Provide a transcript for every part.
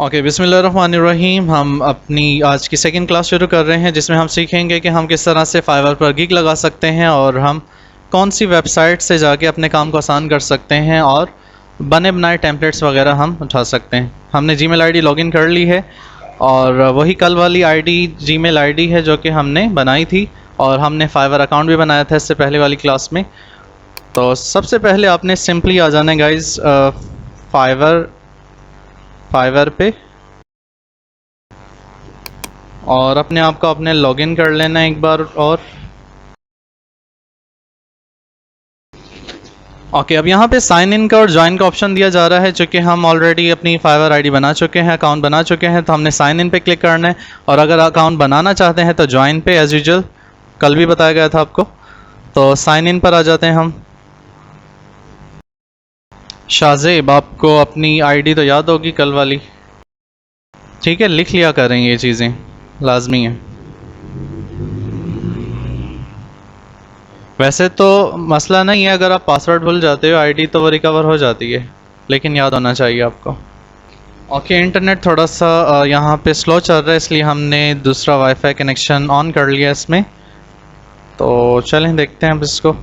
Okay, बिस्मिल्लाहिर्रहमानिर्रहीम। हम अपनी आज की सेकंड क्लास शुरू कर रहे हैं जिसमें हम सीखेंगे कि हम किस तरह से फाइवर पर गिग लगा सकते हैं और हम कौन सी वेबसाइट से जाके अपने काम को आसान कर सकते हैं और बने बनाए टेम्पलेट्स वगैरह हम उठा सकते हैं। हमने जीमेल आईडी लॉगिन कर ली है और वही कल वाली आईडी जीमेल आईडी है जो कि हमने बनाई थी और हमने फाइवर अकाउंट भी बनाया था इससे पहले वाली क्लास में। तो सबसे पहले आपने सिंपली आ जाना है गाइज़ फाइवर पे और अपने आप को अपने लॉगिन कर लेना है एक बार। और ओके, अब यहाँ पे साइन इन का और ज्वाइन का ऑप्शन दिया जा रहा है। चूँकि हम ऑलरेडी अपनी फाइवर आईडी बना चुके हैं, अकाउंट बना चुके हैं, तो हमने साइन इन पे क्लिक करना है। और अगर अकाउंट बनाना चाहते हैं तो ज्वाइन पे एज यूजुअल कल भी बताया गया था आपको। तो साइन इन पर आ जाते हैं हम। शाहजेब, आपको अपनी आईडी तो याद होगी कल वाली, ठीक है? लिख लिया करेंगे, ये चीज़ें लाजमी है। वैसे तो मसला नहीं है, अगर आप पासवर्ड भूल जाते हो आईडी तो वो रिकवर हो जाती है, लेकिन याद होना चाहिए आपको। ओके, इंटरनेट थोड़ा सा यहाँ पे स्लो चल रहा है, इसलिए हमने दूसरा वाईफाई कनेक्शन ऑन कर लिया इसमें। तो चलें देखते हैं अब इसको।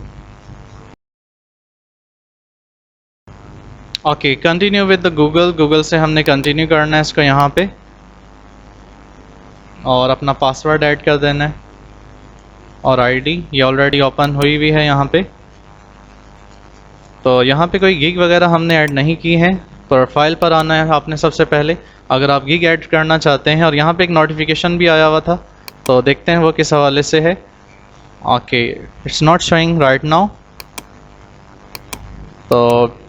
Okay, continue with the Google से हमने कंटिन्यू करना है इसको यहाँ पे और अपना पासवर्ड ऐड कर देना है और आईडी ये ऑलरेडी ओपन हुई हुई है यहाँ पे। तो यहाँ पे कोई गिग वगैरह हमने ऐड नहीं की है। प्रोफाइल पर आना है आपने सबसे पहले अगर आप गिग ऐड करना चाहते हैं। और यहाँ पे एक नोटिफिकेशन भी आया हुआ था, तो देखते हैं वो किस हवाले से है। Okay, it's not showing right now. तो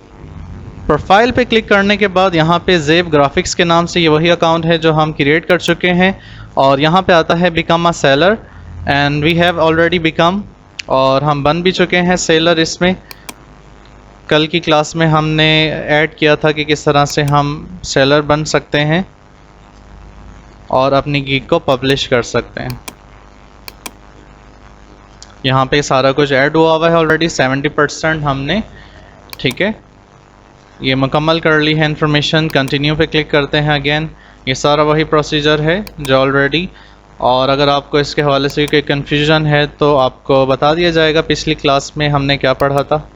प्रोफाइल पे क्लिक करने के बाद यहाँ पे ज़ेब ग्राफिक्स के नाम से ये वही अकाउंट है जो हम क्रिएट कर चुके हैं। और यहाँ पे आता है become a seller and we have already become, और हम बन भी चुके हैं सेलर। इसमें कल की क्लास में हमने ऐड किया था कि किस तरह से हम सेलर बन सकते हैं और अपनी गिग को पब्लिश कर सकते हैं। यहाँ पे सारा कुछ ऐड हुआ है ऑलरेडी 70% हमने, ठीक है? ये मुकम्मल कर ली है इन्फॉर्मेशन। कंटिन्यू पे क्लिक करते हैं अगेन। ये सारा वही प्रोसीजर है जो ऑलरेडी। और अगर आपको इसके हवाले से कोई कन्फ्यूजन है तो आपको बता दिया जाएगा पिछली क्लास में हमने क्या पढ़ा था।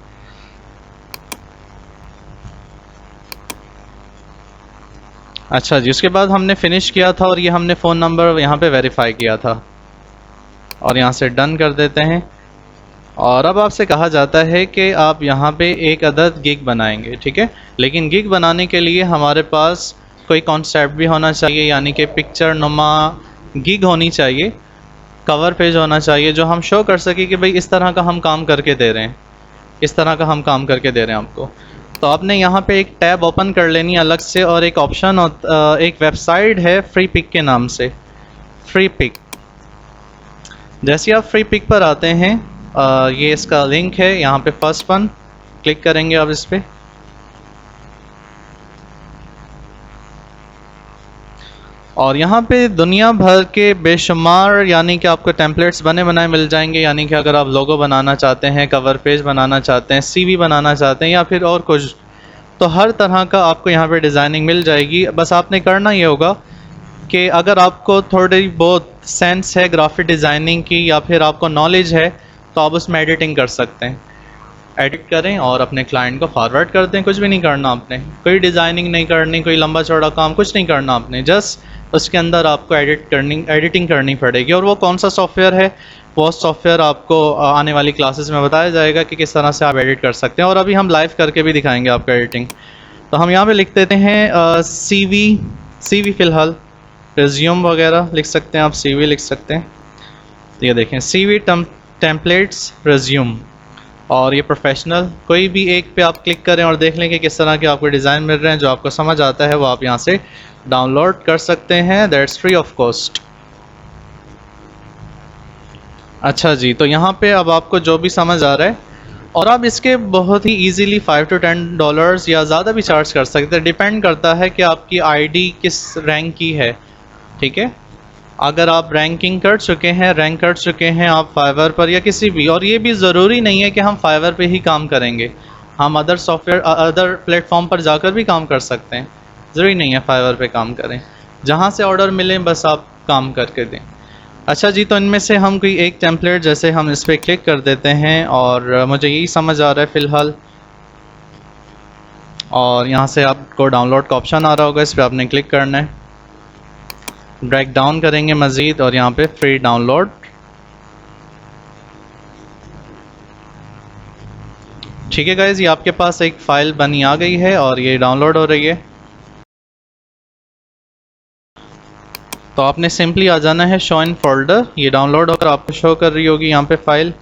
अच्छा जी, उसके बाद हमने फिनिश किया था और ये हमने फ़ोन नंबर यहाँ पे वेरीफाई किया था और यहाँ से डन कर देते हैं। और अब आपसे कहा जाता है कि आप यहाँ पे एक अदद गिग बनाएंगे, ठीक है? लेकिन गिग बनाने के लिए हमारे पास कोई कॉन्सेप्ट भी होना चाहिए, यानी कि पिक्चर नुमा गिग होनी चाहिए, कवर पेज होना चाहिए जो हम शो कर सके कि भाई इस तरह का हम काम करके दे रहे हैं, इस तरह का हम काम करके दे रहे हैं आपको। तो आपने यहाँ पे एक टैब ओपन कर लेनी है अलग से और एक ऑप्शन एक वेबसाइट है फ्री पिक के नाम से, फ्री पिक। जैसे आप फ्री पिक पर आते हैं ये इसका लिंक है यहाँ पे, फर्स्ट वन क्लिक करेंगे आप इस पर। और यहाँ पे दुनिया भर के बेशुमार यानी कि आपको टेम्पलेट्स बने बनाए मिल जाएंगे। यानी कि अगर आप लोगो बनाना चाहते हैं, कवर पेज बनाना चाहते हैं, सीवी बनाना चाहते हैं या फिर और कुछ, तो हर तरह का आपको यहाँ पे डिज़ाइनिंग मिल जाएगी। बस आपने करना ये होगा कि अगर आपको थोड़ी बहुत सेंस है ग्राफिक डिज़ाइनिंग की या फिर आपको नॉलेज है तो आप उसमें एडिटिंग कर सकते हैं। एडिट करें और अपने क्लाइंट को फॉरवर्ड कर दें। कुछ भी नहीं करना आपने, कोई डिज़ाइनिंग नहीं करनी, कोई लंबा चौड़ा काम कुछ नहीं करना आपने। जस्ट उसके अंदर आपको एडिटिंग करनी पड़ेगी। और वो कौन सा सॉफ्टवेयर है, वो सॉफ्टवेयर आपको आने वाली क्लासेस में बताया जाएगा कि किस तरह से आप एडिट कर सकते हैं। और अभी हम लाइव करके भी दिखाएंगे आपको एडिटिंग। तो हम यहाँ पे लिख देते हैं CV फ़िलहाल, रिज्यूम वगैरह लिख सकते हैं आप, CV लिख सकते हैं। ये देखें, CV टेम्पलेट्स रिज्यूम, और ये प्रोफेशनल, कोई भी एक पे आप क्लिक करें और देख लें कि किस तरह के आपको डिज़ाइन मिल रहे हैं। जो आपको समझ आता है वो आप यहाँ से डाउनलोड कर सकते हैं, दैट्स फ्री ऑफ कॉस्ट। अच्छा जी, तो यहाँ पे अब आपको जो भी समझ आ रहा है, और आप इसके बहुत ही इजीली $5 to $10 या ज़्यादा भी चार्ज कर सकते हैं। डिपेंड करता है कि आपकी आईडी किस रैंक की है, ठीक है? अगर आप रैंक कर चुके हैं आप फाइवर पर या किसी भी, और ये भी ज़रूरी नहीं है कि हम फाइवर पे ही काम करेंगे, हम अदर सॉफ्टवेयर अदर प्लेटफॉर्म पर जाकर भी काम कर सकते हैं। ज़रूरी नहीं है फाइवर पे काम करें, जहाँ से ऑर्डर मिले बस आप काम करके दें। अच्छा जी, तो इनमें से हम कोई एक टेम्पलेट जैसे हम इस पर क्लिक कर देते हैं और मुझे यही समझ आ रहा है फ़िलहाल, और यहाँ से आपको डाउनलोड का ऑप्शन आ रहा होगा, इस पर आपने क्लिक करना है, ड्रैग डाउन करेंगे मज़ीद और यहाँ पे फ्री डाउनलोड। ठीक है गाइज़, ये आपके पास एक फ़ाइल बनी आ गई है और ये डाउनलोड हो रही है। तो आपने सिंपली आ जाना है शो इन फोल्डर, ये डाउनलोड होकर आपको शो कर रही होगी यहाँ पे फ़ाइल,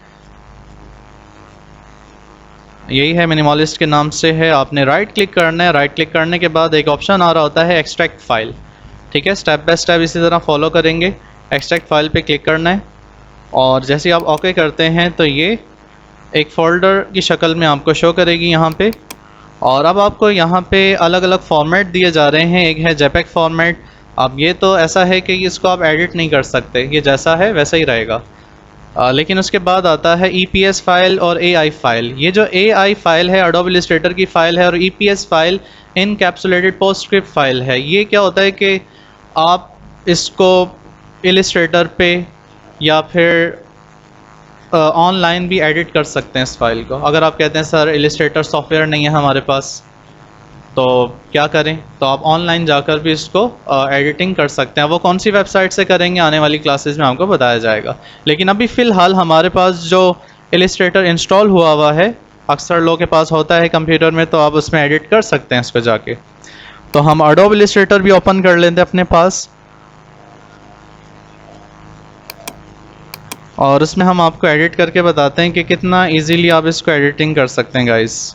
यही है, मिनिमलिस्ट के नाम से है। आपने राइट क्लिक करना है, राइट क्लिक करने के बाद एक ऑप्शन आ रहा होता है एक्सट्रैक्ट फ़ाइल। ठीक है, स्टेप बाय स्टेप इसी तरह फॉलो करेंगे। एक्सट्रैक्ट फ़ाइल पे क्लिक करना है और जैसे आप ओके करते हैं तो ये एक फ़ोल्डर की शक्ल में आपको शो करेगी यहाँ पे। और अब आपको यहाँ पे अलग अलग फॉर्मेट दिए जा रहे हैं, एक है जेपेग फॉर्मेट। अब ये तो ऐसा है कि इसको आप एडिट नहीं कर सकते, ये जैसा है वैसा ही रहेगा। लेकिन उसके बाद आता है EPS फ़ाइल और AI फ़ाइल। ये जो AI फ़ाइल है एडोब इलस्ट्रेटर की फ़ाइल है और EPS file encapsulated PostScript file है। ये क्या होता है कि आप इसको इलस्ट्रेटर पे या फिर ऑनलाइन भी एडिट कर सकते हैं इस फाइल को। अगर आप कहते हैं सर इलस्ट्रेटर सॉफ्टवेयर नहीं है हमारे पास तो क्या करें, तो आप ऑनलाइन जाकर भी इसको एडिटिंग कर सकते हैं। वो कौन सी वेबसाइट से करेंगे आने वाली क्लासेस में आपको बताया जाएगा, लेकिन अभी फ़िलहाल हमारे पास जो इलस्ट्रेटर इंस्टॉल हुआ हुआ है, अक्सर लोगों के पास होता है कंप्यूटर में, तो आप उसमें एडिट कर सकते हैं इसको जाके। तो हम एडोब इलस्ट्रेटर भी ओपन कर लेते हैं अपने पास और उसमें हम आपको एडिट करके बताते हैं कि कितना इजीली आप इसको एडिटिंग कर सकते हैं गाइस।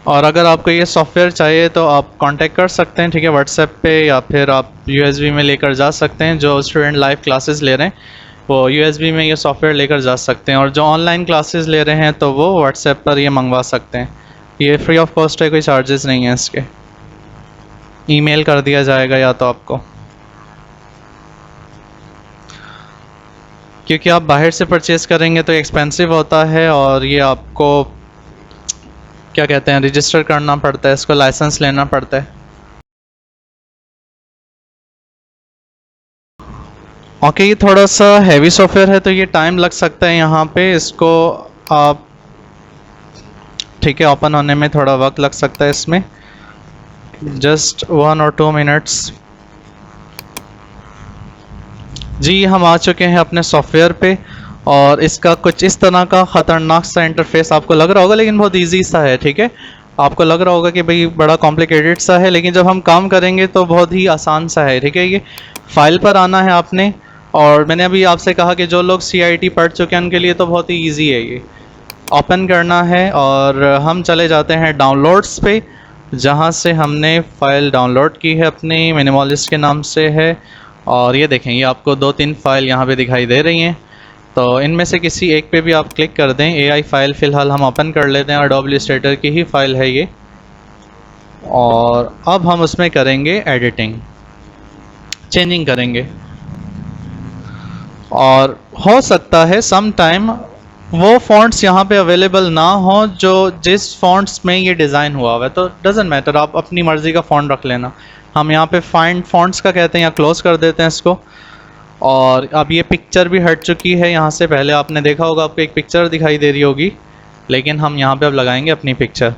और अगर आपको ये सॉफ्टवेयर चाहिए तो आप कांटेक्ट कर सकते हैं, ठीक है, व्हाट्सएप पे, या फिर आप USB में लेकर जा सकते हैं। जो स्टूडेंट लाइव क्लासेस ले रहे हैं वो USB में ये सॉफ्टवेयर लेकर जा सकते हैं, और जो ऑनलाइन क्लासेस ले रहे हैं तो वो व्हाट्सएप पर ये मंगवा सकते हैं। ये फ्री ऑफ कॉस्ट है, कोई चार्जेस नहीं है इसके, ईमेल कर दिया जाएगा या तो आपको, क्योंकि आप बाहर से परचेज़ करेंगे तो एक्सपेंसिव होता है और ये आपको क्या कहते हैं रजिस्टर करना पड़ता है, इसको लाइसेंस लेना पड़ता है। ओके, ये थोड़ा सा हैवी सॉफ्टवेयर है तो ये टाइम लग सकता है यहाँ पे, इसको आप ठीक है ओपन होने में थोड़ा वक्त लग सकता है इसमें, जस्ट 1 और 2 मिनट्स। जी, हम आ चुके हैं अपने सॉफ्टवेयर पे और इसका कुछ इस तरह का ख़तरनाक सा इंटरफेस आपको लग रहा होगा, लेकिन बहुत इजी सा है। ठीक है, आपको लग रहा होगा कि भाई बड़ा कॉम्प्लिकेटेड सा है, लेकिन जब हम काम करेंगे तो बहुत ही आसान सा है। ठीक है, ये फाइल पर आना है आपने, और मैंने अभी आपसे कहा कि जो लोग CIT पढ़ चुके हैं उनके लिए तो बहुत ही ईजी है। ये ओपन करना है और हम चले जाते हैं डाउनलोड्स पे, जहाँ से हमने फ़ाइल डाउनलोड की है अपनी मिनिमलिस्ट के नाम से है। और ये देखें, ये आपको 2-3 फ़ाइल यहाँ पे दिखाई दे रही हैं, तो इनमें से किसी एक पे भी आप क्लिक कर दें। AI फ़ाइल फ़िलहाल हम ओपन कर लेते हैं, एडोब इलस्ट्रेटर की ही फ़ाइल है ये, और अब हम उसमें करेंगे एडिटिंग, चेंजिंग करेंगे। और हो सकता है सम टाइम वो फ़ॉन्ट्स यहाँ पे अवेलेबल ना हो जो जिस फ़ॉन्ट्स में ये डिज़ाइन हुआ हुआ है, तो डज़न्ट मैटर, आप अपनी मर्ज़ी का फ़ॉन्ट रख लेना। हम यहाँ पे फाइंड फ़ॉन्ट्स का कहते हैं या क्लोज़ कर देते हैं इसको। और अब ये पिक्चर भी हट चुकी है यहाँ से, पहले आपने देखा होगा आपको एक पिक्चर दिखाई दे रही होगी, लेकिन हम यहाँ पे अब लगाएंगे अपनी पिक्चर।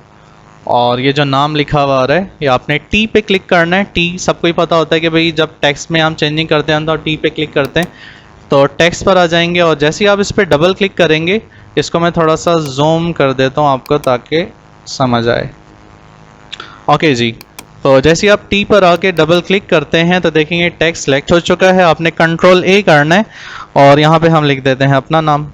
और ये जो नाम लिखा हुआ आ रहा है, ये आपने T पे क्लिक करना है। T सबको ही पता होता है कि भाई जब टेक्स्ट में हम चेंजिंग करते हैं तो T पे क्लिक करते हैं, तो टेक्स्ट पर आ जाएंगे। और जैसे ही आप इस पर डबल क्लिक करेंगे, इसको मैं थोड़ा सा जूम कर देता हूँ आपको ताकि समझ आए। ओके जी, तो जैसे ही आप T पर आके डबल क्लिक करते हैं तो देखेंगे टेक्स्ट सेलेक्ट हो चुका है। आपने कंट्रोल A करना है और यहाँ पे हम लिख देते हैं अपना नाम।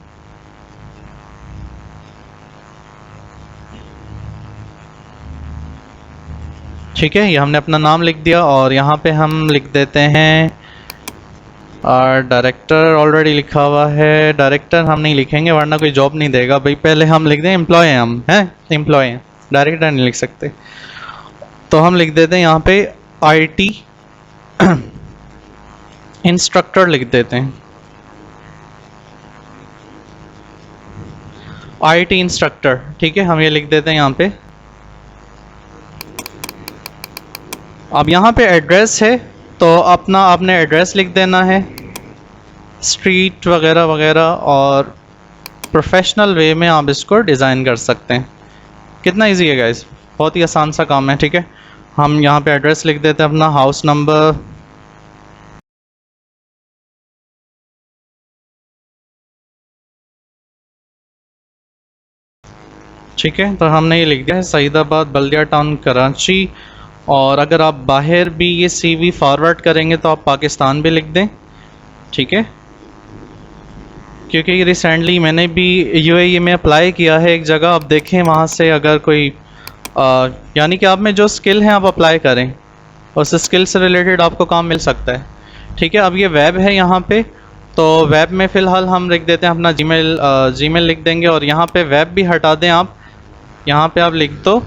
ठीक है, ये हमने अपना नाम लिख दिया और यहाँ पे हम लिख देते हैं डायरेक्टर, ऑलरेडी लिखा हुआ है। डायरेक्टर हम नहीं लिखेंगे वरना कोई जॉब नहीं देगा भाई, पहले हम लिख दें एम्प्लॉय हैं, हम हैं एम्प्लॉय हैं, डायरेक्टर नहीं लिख सकते। तो हम लिख देते हैं यहाँ पे IT इंस्ट्रक्टर लिख देते हैं। IT इंस्ट्रक्टर, ठीक है, हम ये लिख देते हैं यहाँ पे। अब यहाँ पे एड्रेस है तो अपना आपने एड्रेस लिख देना है, स्ट्रीट वगैरह वगैरह, और प्रोफेशनल वे में आप इसको डिज़ाइन कर सकते हैं। कितना इजी है गाइस, बहुत ही आसान सा काम है, ठीक है। हम यहाँ पे एड्रेस लिख देते हैं अपना, हाउस नंबर, ठीक है। तो हमने ये लिख दिया है सईदाबाद बल्दिया टाउन कराची। और अगर आप बाहर भी ये CV फॉरवर्ड करेंगे तो आप पाकिस्तान भी लिख दें, ठीक है, क्योंकि रिसेंटली मैंने भी UAE में अप्लाई किया है एक जगह। आप देखें वहाँ से अगर कोई यानी कि आप में जो स्किल हैं आप अप्लाई करें, उस स्किल से रिलेटेड आपको काम मिल सकता है, ठीक है। अब ये वेब है यहाँ पे, तो वेब में फ़िलहाल हम लिख देते हैं अपना जीमेल लिख देंगे, और यहाँ पे वेब भी हटा दें आप, यहाँ पे आप लिख दो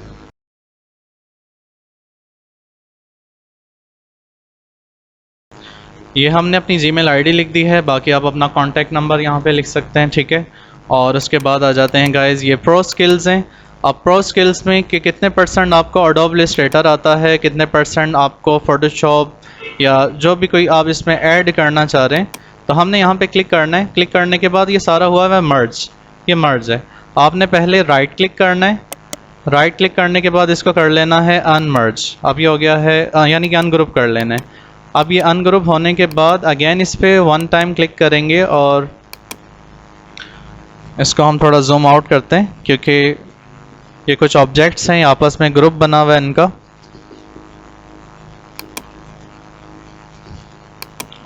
ये हमने अपनी जीमेल आईडी लिख दी है। बाकी आप अपना कॉन्टैक्ट नंबर यहाँ पे लिख सकते हैं, ठीक है। और उसके बाद आ जाते हैं गाइस, ये प्रो स्किल्स हैं। अब प्रो स्किल्स में कि कितने % आपको एडोब इलस्ट्रेटर आता है, कितने % आपको फोटोशॉप या जो भी कोई आप इसमें ऐड करना चाह रहे हैं, तो हमने यहाँ पे क्लिक करना है। क्लिक करने के बाद ये सारा हुआ है मर्ज, ये मर्ज है। आपने पहले राइट क्लिक करना है, राइट क्लिक करने के बाद इसको कर लेना है अनमर्ज। अब ये हो गया है, यानी कि अनग्रुप कर लेना है। अब ये अनग्रुप होने के बाद अगेन इस पर 1 टाइम क्लिक करेंगे, और इसको हम थोड़ा जूम आउट करते हैं क्योंकि ये कुछ ऑब्जेक्ट्स हैं, आपस में ग्रुप बना हुआ है इनका।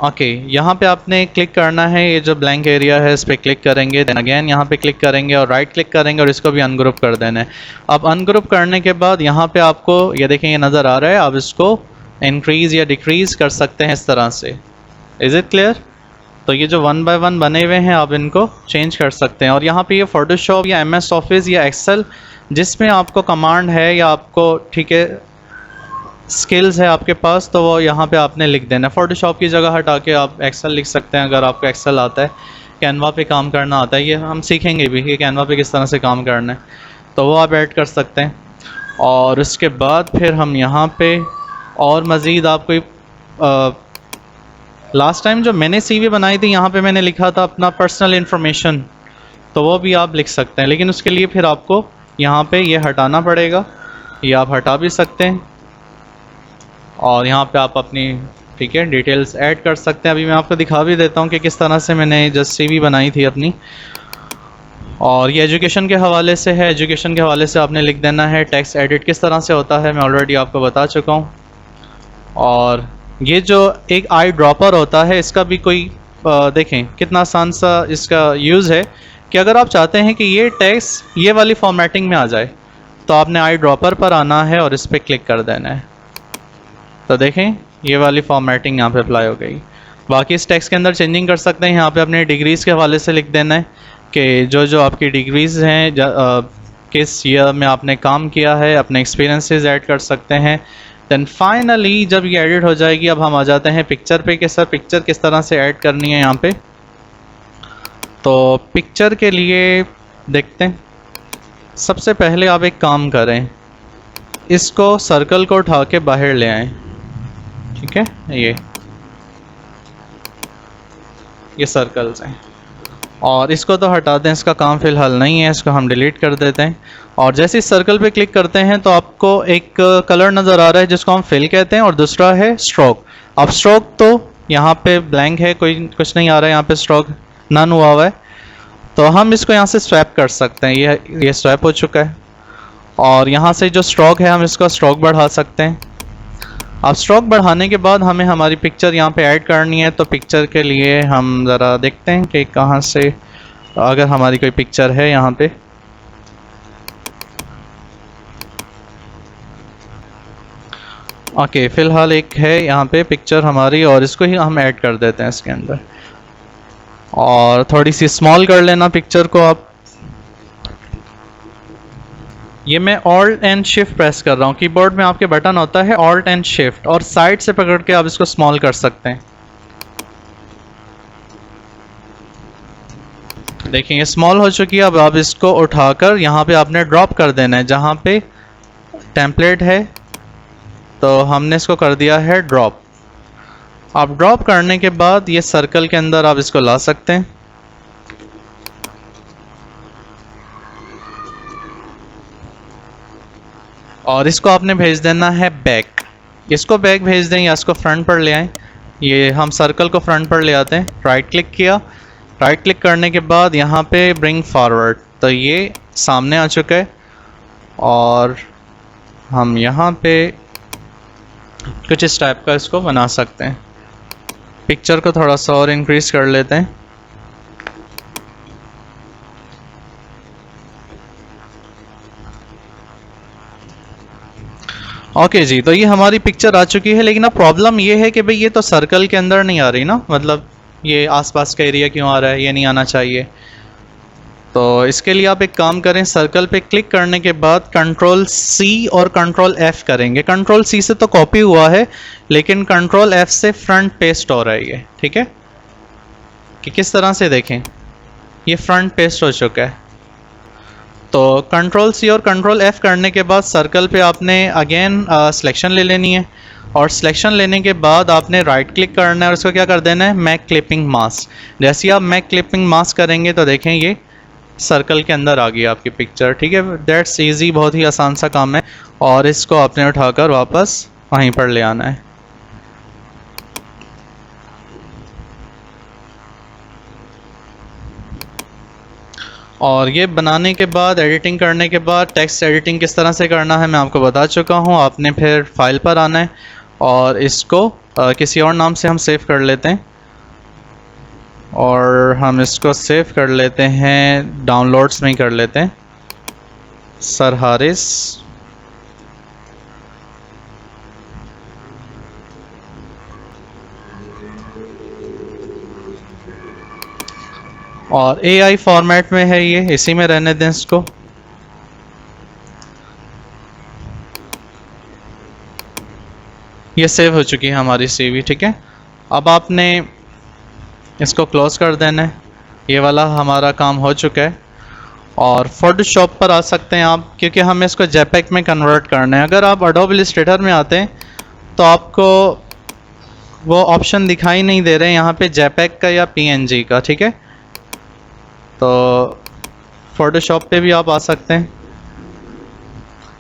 ओके, यहाँ पे आपने क्लिक करना है, ये जो ब्लैंक एरिया है इस पर क्लिक करेंगे, देन अगेन यहाँ पे क्लिक करेंगे और राइट क्लिक करेंगे और इसको भी अनग्रुप कर देना है। अब अनग्रुप करने के बाद यहाँ पे आपको ये देखें, ये नज़र आ रहा है। आप इसको इंक्रीज़ या डिक्रीज़ कर सकते हैं इस तरह से। Is it clear? तो ये जो 1 बाय 1 बने हुए हैं आप इनको चेंज कर सकते हैं। और यहाँ पे ये फ़ोटोशॉप या MS ऑफिस या एक्सेल जिसमें आपको कमांड है या आपको, ठीक है, स्किल्स है आपके पास, तो वो यहाँ पे आपने लिख देना है। फ़ोटोशॉप की जगह हटा के आप एक्सेल लिख सकते हैं अगर आपको एक्सेल आता है, कैनवा पे काम करना आता है। ये हम सीखेंगे भी कि कैनवा पे किस तरह से काम करना है, तो वो आप ऐड कर सकते हैं। और उसके बाद फिर हम यहाँ पे और मज़ीद आपको लास्ट टाइम जो मैंने CV बनाई थी यहाँ पे मैंने लिखा था अपना पर्सनल इन्फॉर्मेशन, तो वो भी आप लिख सकते हैं। लेकिन उसके लिए फिर आपको यहाँ पे ये हटाना पड़ेगा, ये आप हटा भी सकते हैं। और यहाँ पे आप अपनी, ठीक है, डिटेल्स ऐड कर सकते हैं। अभी मैं आपको दिखा भी देता हूँ कि किस तरह से मैंने जस्ट CV बनाई थी अपनी। और ये एजुकेशन के हवाले से है, एजुकेशन के हवाले से आपने लिख देना है। टेक्स्ट एडिट किस तरह से होता है मैं ऑलरेडी आपको बता चुका हूँ। और ये जो एक आई ड्रॉपर होता है इसका भी कोई देखें कितना आसान सा इसका यूज़ है कि अगर आप चाहते हैं कि ये टेक्स्ट ये वाली फॉर्मेटिंग में आ जाए तो आपने आई ड्रॉपर पर आना है और इस पर क्लिक कर देना है। तो देखें ये वाली फॉर्मेटिंग यहाँ पे अप्लाई हो गई। बाकी इस टेक्स्ट के अंदर चेंजिंग कर सकते हैं। यहाँ पे अपने डिग्रीज़ के हवाले से लिख देना है कि जो आपकी डिग्रीज़ हैं, किस ईयर में आपने काम किया है, अपने एक्सपीरियंसेस ऐड कर सकते हैं। देन फाइनली जब ये एडिट हो जाएगी, अब हम आ जाते हैं पिक्चर पे कि सर पिक्चर किस तरह से ऐड करनी है यहाँ पे। तो पिक्चर के लिए देखते हैं। सबसे पहले आप एक काम करें, इसको सर्कल को उठा के बाहर ले आएं, ठीक है। ये सर्कल्स हैं और इसको तो हटा दें, इसका काम फ़िलहाल नहीं है, इसको हम डिलीट कर देते हैं। और जैसे इस सर्कल पे क्लिक करते हैं तो आपको एक कलर नज़र आ रहा है जिसको हम फिल कहते हैं, और दूसरा है स्ट्रोक। अब स्ट्रोक तो यहाँ पे ब्लैंक है, कोई कुछ नहीं आ रहा है, यहाँ पे स्ट्रोक नन हुआ हुआ है, तो हम इसको यहाँ से स्वैप कर सकते हैं। ये स्वैप हो चुका है। और यहाँ से जो स्ट्रोक है हम इसका स्ट्रोक बढ़ा सकते हैं। अब स्ट्रोक बढ़ाने के बाद हमें हमारी पिक्चर यहाँ पे ऐड करनी है। तो पिक्चर के लिए हम ज़रा देखते हैं कि कहाँ से, अगर हमारी कोई पिक्चर है यहाँ पे, ओके, फ़िलहाल एक है यहाँ पे पिक्चर हमारी, और इसको ही हम ऐड कर देते हैं इसके अंदर। और थोड़ी सी स्मॉल कर लेना पिक्चर को आप। ये मैं Alt एंड शिफ्ट प्रेस कर रहा हूँ। कीबोर्ड में आपके बटन होता है Alt एंड शिफ्ट, और साइड से पकड़ के आप इसको स्मॉल कर सकते हैं। देखिए ये स्मॉल हो चुकी है। अब आप इसको उठाकर यहाँ पे आपने ड्रॉप कर देना है जहाँ पे टेम्पलेट है, तो हमने इसको कर दिया है ड्रॉप। आप ड्रॉप करने के बाद ये सर्कल के अंदर आप इसको ला सकते हैं और इसको आपने भेज देना है बैक। इसको बैक भेज दें या इसको फ्रंट पर ले आएं। ये हम सर्कल को फ्रंट पर ले आते हैं, राइट क्लिक किया, राइट क्लिक करने के बाद यहाँ पे ब्रिंग फॉरवर्ड, तो ये सामने आ चुका है। और हम यहाँ पे कुछ इस टाइप का इसको बना सकते हैं। पिक्चर को थोड़ा सा और इंक्रीज कर लेते हैं। ओके जी, तो ये हमारी पिक्चर आ चुकी है। लेकिन अब प्रॉब्लम ये है कि भाई ये तो सर्कल के अंदर नहीं आ रही ना, मतलब ये आसपास का एरिया क्यों आ रहा है, ये नहीं आना चाहिए। तो इसके लिए आप एक काम करें, सर्कल पे क्लिक करने के बाद कंट्रोल सी और कंट्रोल एफ करेंगे। कंट्रोल सी से तो कॉपी हुआ है, लेकिन कंट्रोल एफ से फ्रंट पेस्ट हो रहा है ये, ठीक है। कि किस तरह से देखें, ये फ्रंट पेस्ट हो चुका है। तो कंट्रोल सी और कंट्रोल एफ करने के बाद सर्कल पे आपने अगेन सिलेक्शन ले लेनी है और सिलेक्शन लेने के बाद आपने राइट क्लिक करना है और इसको क्या कर देना है, मैक क्लिपिंग मास्क। जैसे ही आप मैक क्लिपिंग मास्क करेंगे तो देखें ये सर्कल के अंदर आ गई आपकी पिक्चर, ठीक है। दैट्स इजी, बहुत ही आसान सा काम है। और इसको आपने उठाकर वापस वहीं पर ले आना है। और ये बनाने के बाद, एडिटिंग करने के बाद, टेक्स्ट एडिटिंग किस तरह से करना है मैं आपको बता चुका हूँ। आपने फिर फाइल पर आना है और इसको किसी और नाम से हम सेव कर लेते हैं और हम इसको सेव कर लेते हैं, डाउनलोड्स में ही कर लेते हैं, सर हारिस। और AI फॉर्मेट में है ये, इसी में रहने दें इसको। ये सेव हो चुकी है हमारी CV, ठीक है। अब आपने इसको क्लोज कर देना है। ये वाला हमारा काम हो चुका है। और फोटोशॉप पर आ सकते हैं आप, क्योंकि हमें इसको JPEG में कन्वर्ट करना है। अगर आप एडोब इलस्ट्रेटर में आते हैं तो आपको वो ऑप्शन दिखाई नहीं दे रहे हैं यहाँ पे JPEG का या PNG का, ठीक है। तो फोटोशॉप पे भी आप आ सकते हैं,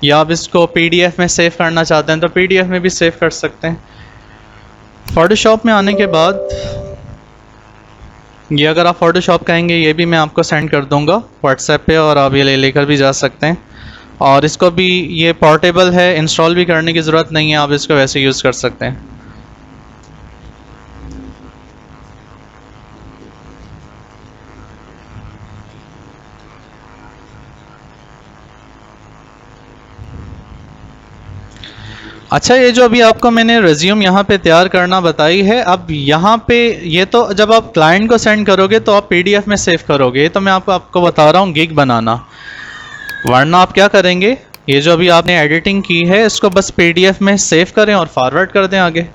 या आप इसको PDF में सेव करना चाहते हैं तो PDF में भी सेव कर सकते हैं। फोटोशॉप में आने के बाद ये, अगर आप फोटोशॉप कहेंगे, ये भी मैं आपको सेंड कर दूंगा व्हाट्सएप पे और आप ये लेकर भी जा सकते हैं। और इसको भी, ये पोर्टेबल है, इंस्टॉल भी करने की ज़रूरत नहीं है, आप इसको वैसे यूज़ कर सकते हैं। अच्छा, ये जो अभी आपको मैंने रिज्यूम यहाँ पे तैयार करना बताई है, अब यहाँ पे ये तो जब आप क्लाइंट को सेंड करोगे तो आप PDF में सेव करोगे। ये तो मैं आपको बता रहा हूँ गिग बनाना। वरना आप क्या करेंगे, ये जो अभी आपने एडिटिंग की है इसको बस PDF में सेव करें और फॉरवर्ड कर दें आगे,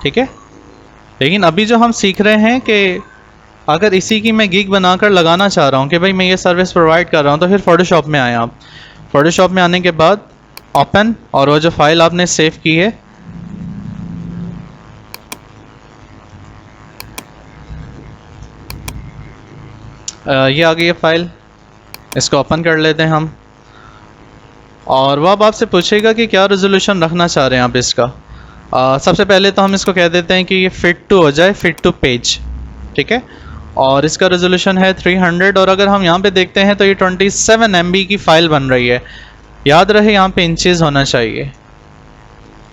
ठीक है। लेकिन अभी जो हम सीख रहे हैं कि अगर इसी की मैं गिग बनाकर लगाना चाह रहा हूँ कि भाई मैं ये सर्विस प्रोवाइड कर रहा हूँ, तो फिर फोटोशॉप में आए आप। फोटोशॉप में आने के बाद ओपन, और वो जो फाइल आपने सेव की है ये आ गई है फाइल, इसको ओपन कर लेते हैं हम। और वो अब आपसे पूछेगा कि क्या रेजोल्यूशन रखना चाह रहे हैं आप इसका। सबसे पहले तो हम इसको कह देते हैं कि ये फिट टू हो जाए, फिट टू पेज, ठीक है। और इसका रेजोल्यूशन है 300। और अगर हम यहाँ पे देखते हैं तो ये 27 MB की फ़ाइल बन रही है। याद रहे यहाँ पे इंचेस होना चाहिए।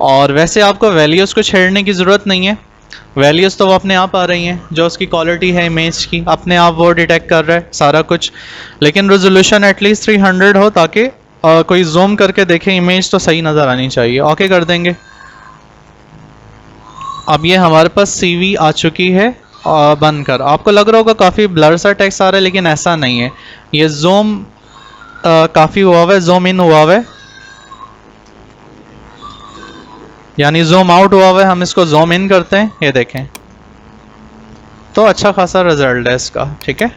और वैसे आपको वैल्यूज़ को छेड़ने की ज़रूरत नहीं है, वैल्यूज़ तो वो अपने आप आ रही हैं, जो उसकी क्वालिटी है इमेज की अपने आप वो डिटेक्ट कर रहा है सारा कुछ। लेकिन रेजोल्यूशन एटलीस्ट 300 हो, ताकि कोई जूम करके देखे इमेज तो सही नज़र आनी चाहिए। ओके कर देंगे। अब ये हमारे पास CV आ चुकी है बनकर। आपको लग रहा होगा काफ़ी ब्लर सा टेक्स्ट आ रहा है, लेकिन ऐसा नहीं है। ये जूम काफ़ी हुआ हुआ है, जूम इन हुआ हुआ है, यानी जूम आउट हुआ हुआ है। हम इसको जूम इन करते हैं, ये देखें, तो अच्छा खासा रिजल्ट है इसका, ठीक है।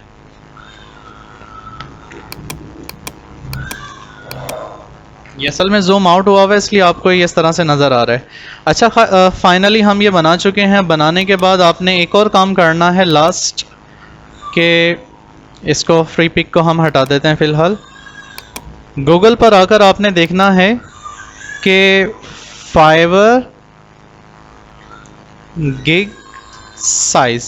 ये असल में जूम आउट हुआ हुआ है इसलिए आपको ये इस तरह से नज़र आ रहा है। अच्छा, फाइनली हम ये बना चुके हैं। बनाने के बाद आपने एक और काम करना है लास्ट के, इसको फ्री पिक को हम हटा देते हैं फ़िलहाल। गूगल पर आकर आपने देखना है कि Fiverr gig size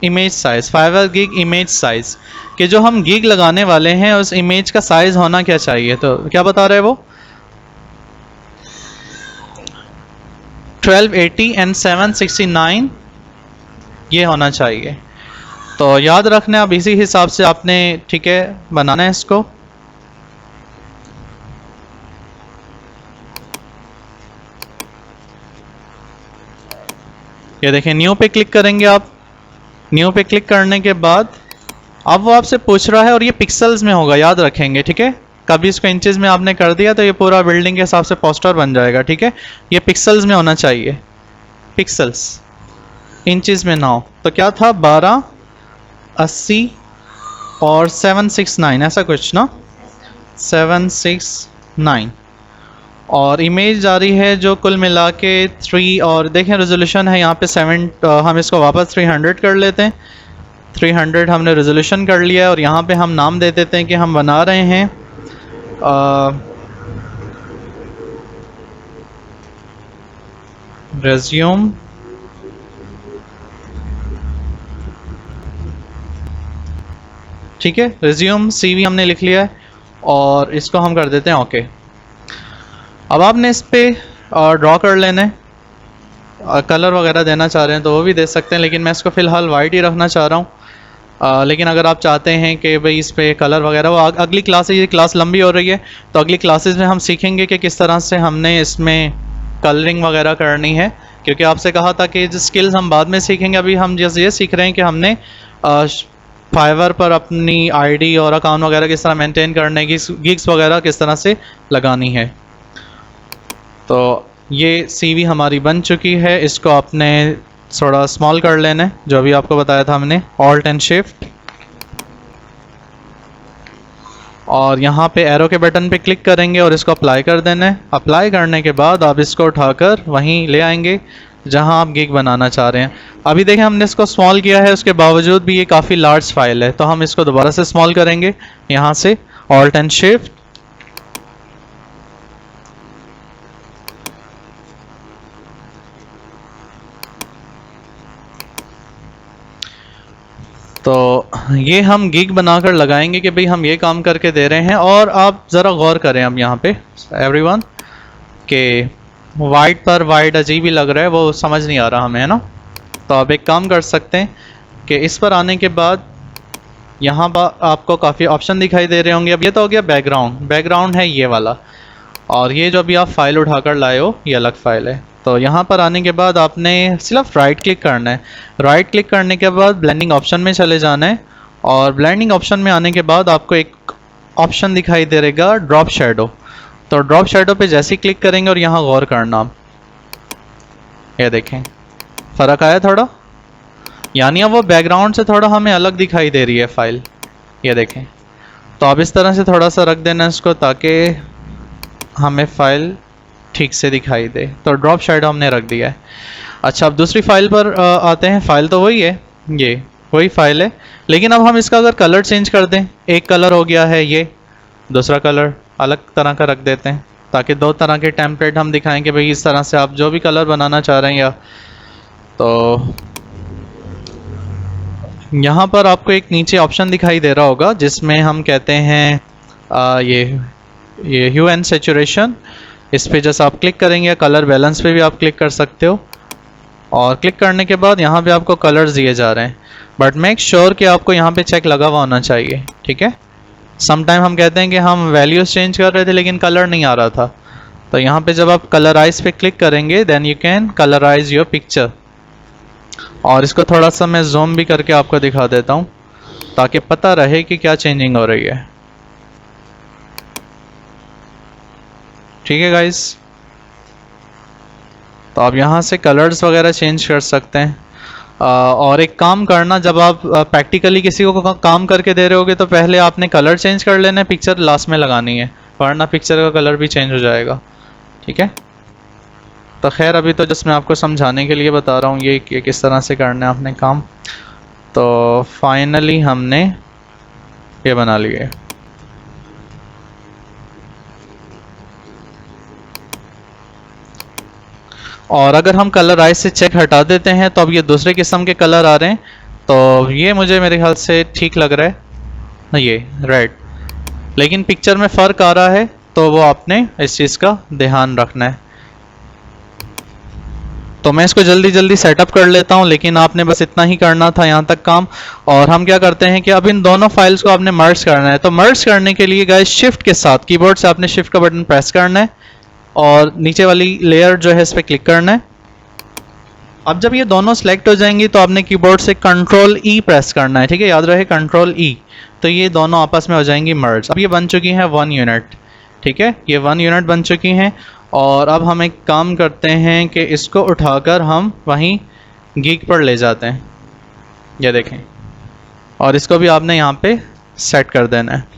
image size, Fiverr gig image size कि जो हम गिग लगाने वाले हैं उस इमेज का साइज़ होना क्या चाहिए। तो क्या बता रहे हैं वो 1280 एंड 769 ये होना चाहिए। तो याद रखना, अब इसी हिसाब से आपने ठीक है बनाना है इसको। ये देखें, न्यू पे क्लिक करेंगे आप। न्यू पे क्लिक करने के बाद अब वो आपसे पूछ रहा है और ये पिक्सल्स में होगा, याद रखेंगे ठीक है। कभी इसको इंचेस में आपने कर दिया तो ये पूरा बिल्डिंग के हिसाब से पोस्टर बन जाएगा, ठीक है। ये पिक्सल्स में होना चाहिए, पिक्सल्स, इंचेस में ना हो। तो क्या था 1280 और 769 ऐसा कुछ ना, 769। और इमेज जा रही है जो कुल मिला के 3, और देखें रेजोल्यूशन है यहाँ पे 7। हम इसको वापस 300 कर लेते हैं। 300 हमने रेजोल्यूशन कर लिया है और यहाँ पे हम नाम दे देते हैं कि हम बना रहे हैं रेज्यूम ठीक है, रेज्यूम CV हमने लिख लिया है और इसको हम कर देते हैं ओके। अब आपने इस पे ड्रॉ कर लेना है। कलर वगैरह देना चाह रहे हैं तो वो भी दे सकते हैं, लेकिन मैं इसको फ़िलहाल वाइट ही रखना चाह रहा हूँ। लेकिन अगर आप चाहते हैं कि भाई इस पे कलर वगैरह, वो अगली क्लास है, ये क्लास लंबी हो रही है तो अगली क्लासेस में हम सीखेंगे कि किस तरह से हमने इसमें कलरिंग वगैरह करनी है। क्योंकि आपसे कहा था कि जो स्किल्स हम बाद में सीखेंगे, अभी हम जैसे ये सीख रहे हैं कि हमने फाइवर पर अपनी ID और अकाउंट वगैरह किस तरह मेंटेन करने की, गिग्स वगैरह किस तरह से लगानी है। तो ये CV हमारी बन चुकी है। इसको आपने थोड़ा स्मॉल कर लेना है, जो अभी आपको बताया था हमने, ऑल्ट एंड शिफ्ट, और यहाँ पे एरो के बटन पे क्लिक करेंगे और इसको अप्लाई कर देना है। अप्लाई करने के बाद आप इसको उठाकर वहीं ले आएंगे जहाँ आप गिग बनाना चाह रहे हैं। अभी देखें हमने इसको स्मॉल किया है, उसके बावजूद भी ये काफ़ी लार्ज फाइल है, तो हम इसको दोबारा से स्मॉल करेंगे यहाँ से ऑल्ट एंड शिफ्ट। तो ये हम गिग बनाकर लगाएंगे कि भाई हम ये काम करके दे रहे हैं। और आप ज़रा गौर करें अब यहाँ पे एवरीवन के वाइट पर वाइट अजीब ही लग रहा है, वो समझ नहीं आ रहा हमें, है ना। तो आप एक काम कर सकते हैं कि इस पर आने के बाद यहाँ पर आपको काफ़ी ऑप्शन दिखाई दे रहे होंगे। अब ये तो हो गया बैकग्राउंड, बैकग्राउंड है ये वाला, और ये जो अभी आप फाइल उठाकर लाए हो ये अलग फाइल है। तो यहाँ पर आने के बाद आपने सिर्फ राइट क्लिक करना है। राइट क्लिक करने के बाद ब्लेंडिंग ऑप्शन में चले जाना है, और ब्लेंडिंग ऑप्शन में आने के बाद आपको एक ऑप्शन दिखाई दे रहेगा ड्रॉप शेडो। तो ड्रॉप शेडो पे जैसे ही क्लिक करेंगे और यहाँ गौर करना आप, ये देखें फ़र्क आया थोड़ा, यानी अब वो बैकग्राउंड से थोड़ा हमें अलग दिखाई दे रही है फाइल, ये देखें। तो आप इस तरह से थोड़ा सा रख देना इसको ताकि हमें फ़ाइल ठीक से दिखाई दे। तो ड्रॉप शेडो हमने रख दिया है। अच्छा, अब दूसरी फाइल पर आते हैं। फाइल तो वही है, ये वही फाइल है, लेकिन अब हम इसका अगर कलर चेंज कर दें, एक कलर हो गया है ये, दूसरा कलर अलग तरह का रख देते हैं ताकि दो तरह के टेम्पलेट हम दिखाएं कि भाई इस तरह से आप जो भी कलर बनाना चाह रहे हैं। या तो यहाँ पर आपको एक नीचे ऑप्शन दिखाई दे रहा होगा जिसमें हम कहते हैं ये ह्यू एंड सैचुरेशन। इस पे जैसे आप क्लिक करेंगे, या कलर बैलेंस पे भी आप क्लिक कर सकते हो। और क्लिक करने के बाद यहाँ पे आपको कलर्स दिए जा रहे हैं, बट मेक श्योर कि आपको यहाँ पे चेक लगा हुआ होना चाहिए, ठीक है। समटाइम हम कहते हैं कि हम वैल्यूज़ चेंज कर रहे थे लेकिन कलर नहीं आ रहा था। तो यहाँ पे जब आप कलराइज पे क्लिक करेंगे then you can colourise your picture. और इसको थोड़ा सा मैं जूम भी करके आपको दिखा देता हूँ ताकि पता रहे कि क्या चेंजिंग हो रही है, ठीक है गाइस। तो आप यहाँ से कलर्स वगैरह चेंज कर सकते हैं। और एक काम करना, जब आप प्रैक्टिकली किसी को काम करके दे रहे होगे तो पहले आपने कलर चेंज कर लेना है, पिक्चर लास्ट में लगानी है, वरना पिक्चर का कलर भी चेंज हो जाएगा। ठीक है, तो खैर अभी तो जस्ट मैं आपको समझाने के लिए बता रहा हूँ ये कि किस तरह से करना है आपने काम। तो फाइनली हमने ये बना लिए। और अगर हम कलर आइज से चेक हटा देते हैं तो अब ये दूसरे किस्म के कलर आ रहे हैं। तो ये मुझे मेरे ख्याल से ठीक लग रहा है, ये रेड, लेकिन पिक्चर में फ़र्क आ रहा है, तो वो आपने इस चीज़ का ध्यान रखना है। तो मैं इसको जल्दी जल्दी सेटअप कर लेता हूँ, लेकिन आपने बस इतना ही करना था यहाँ तक काम। और हम क्या करते हैं कि अब इन दोनों फाइल्स को आपने मर्ज करना है। तो मर्ज करने के लिए गाइस शिफ्ट के साथ कीबोर्ड से आपने शिफ्ट का बटन प्रेस करना है और नीचे वाली लेयर जो है इस पर क्लिक करना है। अब जब ये दोनों सेलेक्ट हो जाएंगी तो आपने कीबोर्ड से कंट्रोल ई प्रेस करना है। ठीक है, याद रहे कंट्रोल ई। तो ये दोनों आपस में हो जाएंगी मर्ज। अब ये बन चुकी हैं 1 यूनिट। ठीक है, ये 1 यूनिट बन चुकी हैं। और अब हम एक काम करते हैं कि इसको उठाकर हम वहीं गीक पर ले जाते हैं, ये देखें। और इसको भी आपने यहाँ पे सेट कर देना है।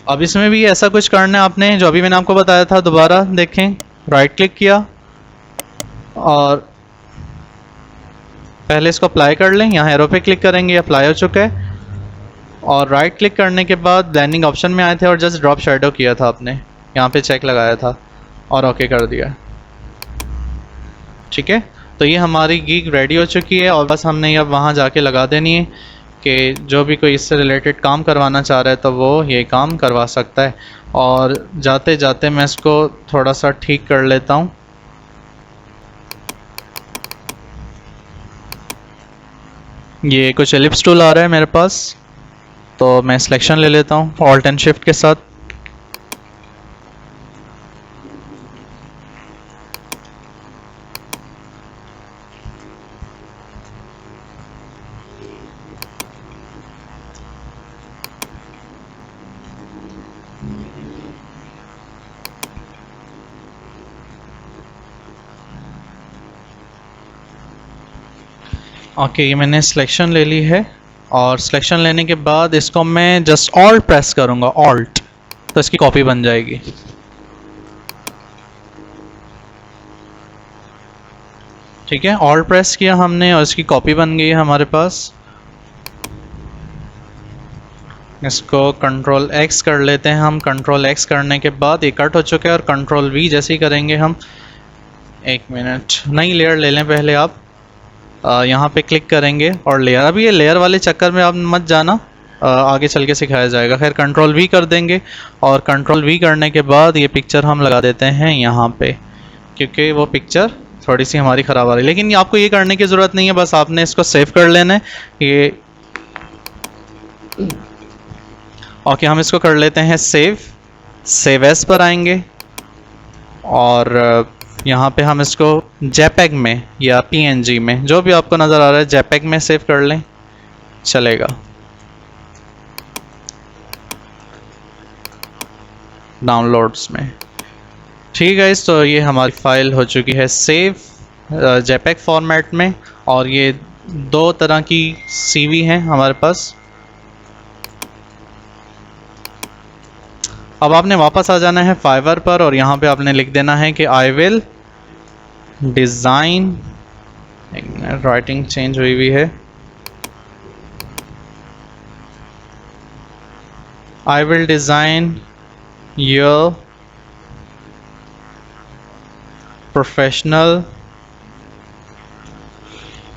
अब इसमें भी ऐसा कुछ करना है आपने जो अभी मैंने आपको बताया था। दोबारा देखें, राइट क्लिक किया और पहले इसको अप्लाई कर लें। यहाँ एरो पे क्लिक करेंगे, अप्लाई हो चुका है। और राइट क्लिक करने के बाद ब्लेंडिंग ऑप्शन में आए थे और जस्ट ड्रॉप शेडो किया था आपने, यहाँ पे चेक लगाया था और ओके कर दिया। ठीक है, तो ये हमारी गीक रेडी हो चुकी है और बस हमने अब वहाँ जाके लगा देनी है कि जो भी कोई इससे रिलेटेड काम करवाना चाह रहा है तो वो ये काम करवा सकता है। और जाते जाते मैं इसको थोड़ा सा ठीक कर लेता हूँ। ये कुछ एलिप्स टूल आ रहा है मेरे पास, तो मैं सिलेक्शन ले लेता हूँ ऑल्ट एंड शिफ्ट के साथ। ओके, ये मैंने सिलेक्शन ले ली है। और सिलेक्शन लेने के बाद इसको मैं जस्ट ऑल्ट प्रेस करूँगा, ऑल्ट, तो इसकी कॉपी बन जाएगी। ठीक है, ऑल्ट प्रेस किया हमने और इसकी कॉपी बन गई है हमारे पास। इसको कंट्रोल एक्स कर लेते हैं हम। कंट्रोल एक्स करने के बाद ये कट हो चुका है और कंट्रोल वी जैसे ही करेंगे हम, एक मिनट, नई लेयर ले लें पहले आप। यहाँ पे क्लिक करेंगे और लेयर, अभी ये लेयर वाले चक्कर में आप मत जाना, आगे चल के सिखाया जाएगा। खैर कंट्रोल वी कर देंगे और कंट्रोल वी करने के बाद ये पिक्चर हम लगा देते हैं यहाँ पे, क्योंकि वो पिक्चर थोड़ी सी हमारी ख़राब आ रही है। लेकिन आपको ये करने की ज़रूरत नहीं है, बस आपने इसको सेव कर लेना है। ये ओके, हम इसको कर लेते हैं सेव एज पर आएंगे और यहाँ पे हम इसको जेपेग में या पीएनजी में, जो भी आपको नज़र आ रहा है, जेपेग में सेव कर लें, चलेगा। डाउनलोड्स में। ठीक है, तो ये हमारी फाइल हो चुकी है सेव जेपेग फॉर्मेट में। और ये 2 तरह की सीवी हैं हमारे पास। अब आपने वापस आ जाना है फाइवर पर और यहाँ पे आपने लिख देना है कि आई विल डिज़ाइन, एक मिनट, राइटिंग चेंज हुई है, I will design your professional,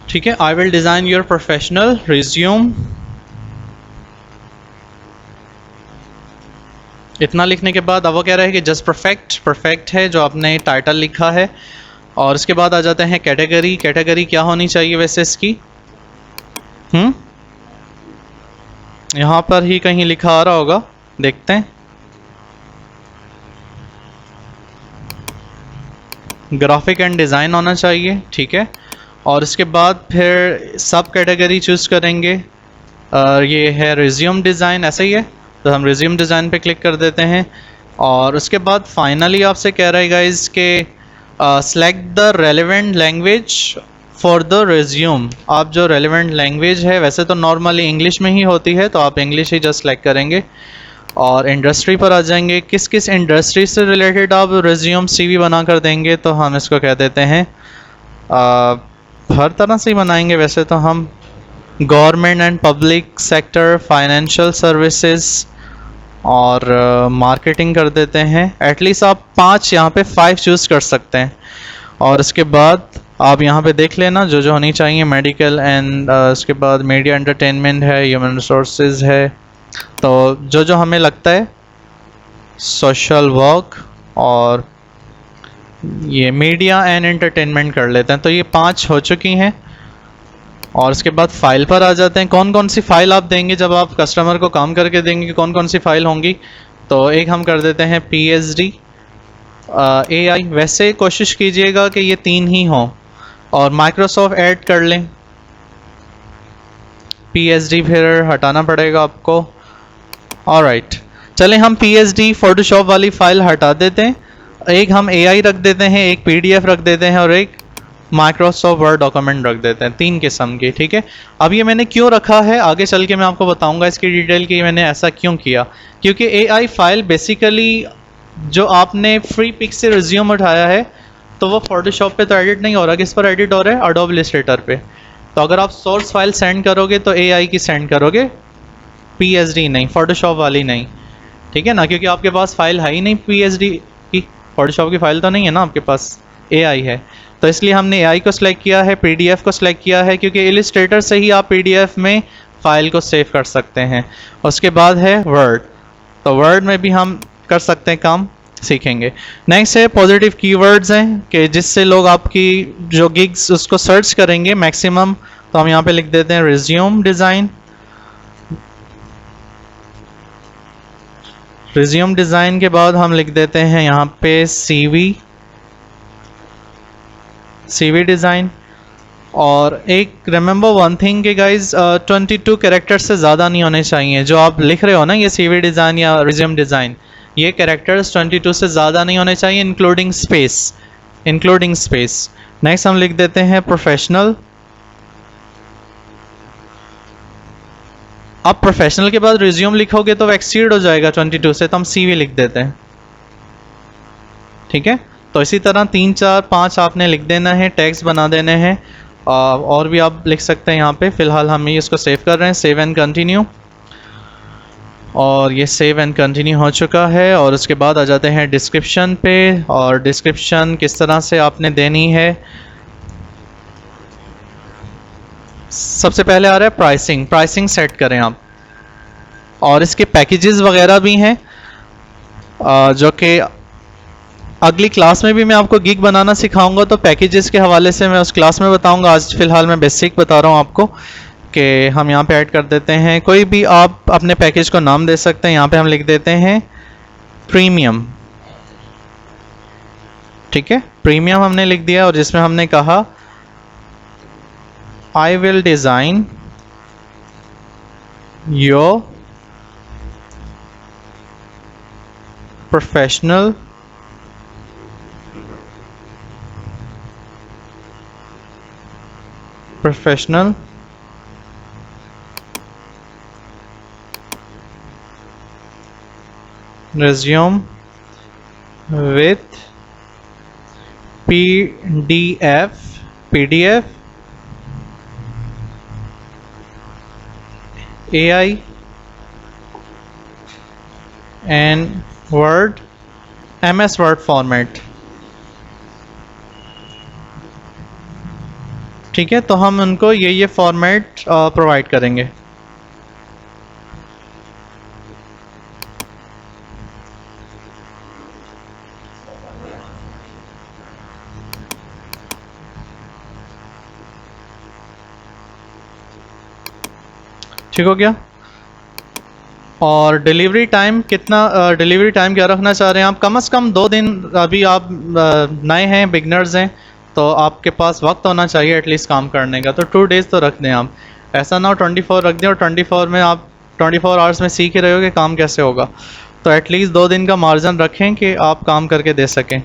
ठीक है, I will design your professional resume. इतना लिखने के बाद अब वो कह रहा है कि जस्ट परफेक्ट है जो आपने टाइटल लिखा है। और उसके बाद आ जाते हैं कैटेगरी। कैटेगरी क्या होनी चाहिए वैसे इसकी, यहाँ पर ही कहीं लिखा आ रहा होगा, देखते हैं। ग्राफिक एंड डिज़ाइन होना चाहिए, ठीक है। और उसके बाद फिर सब कैटेगरी चूज़ करेंगे। ये है रिज्यूम डिज़ाइन, ऐसा ही है, तो हम रिज्यूम डिज़ाइन पे क्लिक कर देते हैं। और उसके बाद फाइनली आपसे कह रहा है गाइस कि select the relevant language for the resume. आप जो रेलेवेंट लैंग्वेज है, वैसे तो नॉर्मली इंग्लिश में ही होती है, तो आप इंग्लिश ही जस्ट सेलेक्ट करेंगे। और इंडस्ट्री पर आ जाएंगे, किस किस इंडस्ट्री से रिलेटेड आप रिज्यूम सीवी बना कर देंगे, तो हम इसको कह देते हैं हर तरह से ही बनाएंगे वैसे तो हम, government and public sector, financial services और मार्केटिंग कर देते हैं। एटलीस्ट आप 5 यहाँ पे 5 चूज़ कर सकते हैं। और इसके बाद आप यहाँ पे देख लेना जो जो होनी चाहिए, मेडिकल एंड उसके बाद मीडिया एंटरटेनमेंट है, ह्यूमन रिसोर्सेज है, तो जो जो हमें लगता है, सोशल वर्क और ये मीडिया एंड एंटरटेनमेंट कर लेते हैं। तो ये 5 हो चुकी हैं। और उसके बाद फाइल पर आ जाते हैं, कौन कौन सी फ़ाइल आप देंगे जब आप कस्टमर को काम करके देंगे, कौन कौन सी फ़ाइल होंगी। तो एक हम कर देते हैं PSD AI। वैसे कोशिश कीजिएगा कि ये 3 ही हों, और माइक्रोसॉफ्ट ऐड कर लें। PSD फिर हटाना पड़ेगा आपको। ऑलराइट, चलें हम PSD फ़ोटोशॉप वाली फ़ाइल हटा देते हैं। एक हम AI रख देते हैं, एक PDF रख देते हैं, और एक माइक्रोसॉफ्ट वर्ड डॉक्यूमेंट रख देते हैं। 3 किस्म की, ठीक है। अब ये मैंने क्यों रखा है, आगे चल के मैं आपको बताऊंगा इसकी डिटेल कि मैंने ऐसा क्यों किया। क्योंकि AI फाइल बेसिकली जो आपने फ्री पिक से रिज्यूम उठाया है, तो वो फोटोशॉप पे तो एडिट नहीं हो रहा, किस पर एडिट हो रहा है, एडोब इलस्ट्रेटर पे। तो अगर आप सोर्स फाइल सेंड करोगे तो AI की सेंड करोगे, PSD नहीं, फोटोशॉप वाली नहीं, ठीक है ना। क्योंकि आपके पास फाइल है ही नहीं PSD की, फोटोशॉप की फ़ाइल तो नहीं है ना आपके पास, AI है। तो इसलिए हमने AI को सिलेक्ट किया है, PDF को सिलेक्ट किया है, क्योंकि इलस्ट्रेटर से ही आप PDF में फ़ाइल को सेव कर सकते हैं। उसके बाद है वर्ड, तो वर्ड में भी हम कर सकते हैं काम, सीखेंगे। नेक्स्ट है पॉजिटिव कीवर्ड्स हैं कि जिससे लोग आपकी जो गिग्स उसको सर्च करेंगे मैक्सिमम। तो हम यहाँ पे लिख देते हैं रिज्यूम डिज़ाइन। रिज्यूम डिज़ाइन के बाद हम लिख देते हैं यहाँ पे CV डिज़ाइन। और एक रिमेंबर वन थिंग कि गाइज 22 कैरेक्टर्स से ज़्यादा नहीं होने चाहिए। जो आप लिख रहे हो ना, ये CV डिज़ाइन या रिज्यूम डिज़ाइन, ये कैरेक्टर्स 22 से ज़्यादा नहीं होने चाहिए, इंक्लूडिंग स्पेस। नेक्स्ट हम लिख देते हैं प्रोफेशनल। आप प्रोफेशनल के बाद रिज्यूम लिखोगे तो एक्सीड हो जाएगा 22 से, तो हम CV लिख देते हैं, ठीक है। तो इसी तरह 3 4 5 आपने लिख देना है, टैग्स बना देने हैं। और भी आप लिख सकते हैं यहाँ पे। फ़िलहाल हम ये इसको सेव कर रहे हैं, सेव एंड कंटिन्यू। और ये सेव एंड कंटिन्यू हो चुका है। और उसके बाद आ जाते हैं डिस्क्रिप्शन पे। और डिस्क्रिप्शन किस तरह से आपने देनी है, सबसे पहले आ रहा है प्राइसिंग सेट करें आप। और इसके पैकेजेस वगैरह भी हैं, जो कि अगली क्लास में भी मैं आपको गिग बनाना सिखाऊंगा, तो पैकेजेस के हवाले से मैं उस क्लास में बताऊंगा। आज फ़िलहाल मैं बेसिक बता रहा हूँ आपको कि हम यहाँ पे ऐड कर देते हैं, कोई भी आप अपने पैकेज को नाम दे सकते हैं। यहाँ पे हम लिख देते हैं प्रीमियम, ठीक है। प्रीमियम हमने लिख दिया, और जिसमें हमने कहा I will design your professional resume with PDF AI and MS Word format, ठीक है। तो हम उनको ये फॉर्मेट प्रोवाइड करेंगे। ठीक हो गया। और डिलीवरी टाइम कितना, डिलीवरी टाइम क्या रखना चाह रहे हैं आप, कम से कम 2 दिन। अभी आप नए हैं, बिगनर्स हैं, तो आपके पास वक्त होना चाहिए एटलीस्ट काम करने का। तो 2 डेज़ तो रख दें आप, ऐसा ना हो 24 रख दें और 24 में आप 24 आवर्स में सीख ही रहे हो कि काम कैसे होगा। तो एटलीस्ट 2 दिन का मार्जिन रखें कि आप काम करके दे सकें।